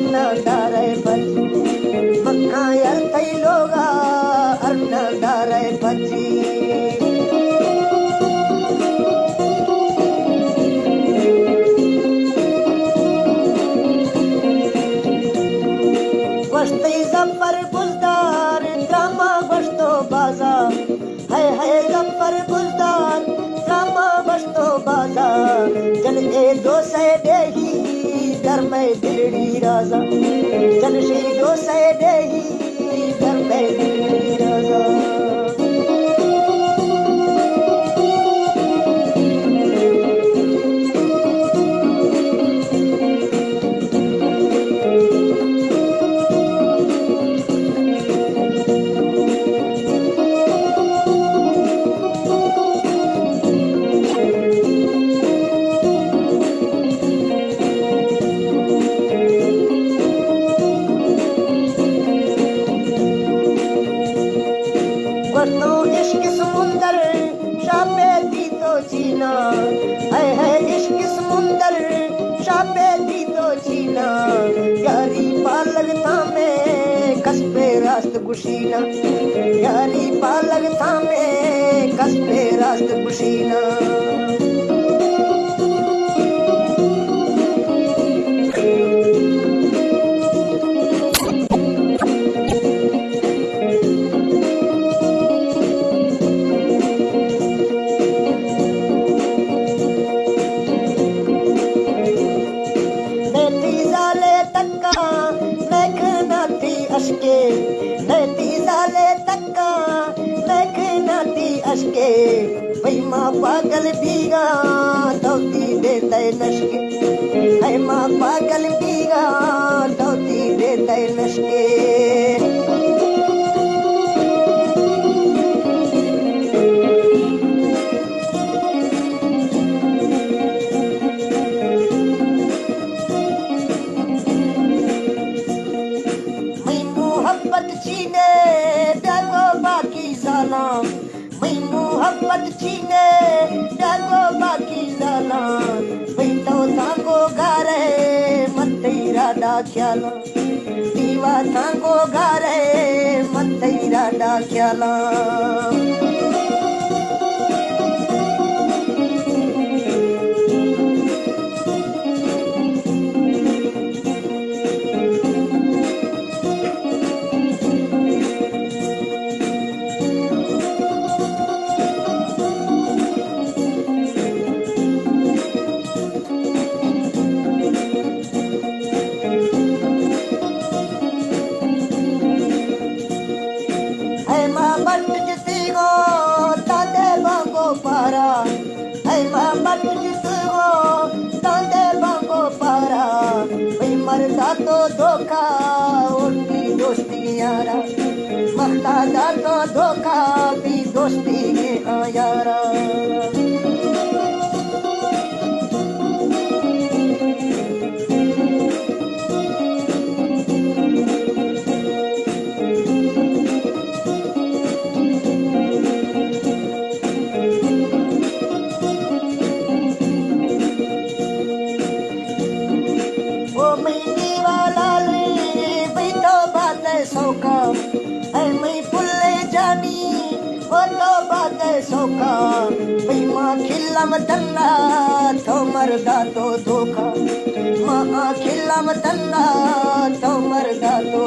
अर्नदारे बजी मक्का यार थई लोगा अर्नदारे बजी वस्ती जफर बुजदार ड्रामा बस्तो बाजा है जफर बुजदार ड्रामा बस्तो बाजा जन ए दो से देही घर में दिलड़ी राजा जन से दो से देही घर में दिलड़ी राजा इश्क समुंदर शापे दी तो जीना है इश्क समुंदर शापे दी तो जीना यारी पालग थामे कसपे रास्त कुशीना यारी पालग थामे कसपे रास्त कुशीना अशके नैती साले तक्का लेखनाती अशके वही माँ पागल बीगा दौती देते नशके है माँ पागल बीगा दौती देते नशके चीने डागो बाकी जाना मैं मोहब्बत चीने डागो बाकी जाना मैं तो तांगो गारे मत्तेरा डा ख्याला दीवा तांगो गारे मत्तेरा डा ख्याला बट जिती गो तादे बांगो पारा है माँ बट जिती गो तादे बांगो पारा भाई मरदा तो धोखा उनकी दोस्ती यारा मरदा तो धोखा भी दोस्ती यारा सौका है मैं फुल्ले जानी वो तो बात है सौका भाई माँ खिल्लम तन्ना तो मरदा तो धोखा माँ खिल्लम तन्ना तो मरदा तो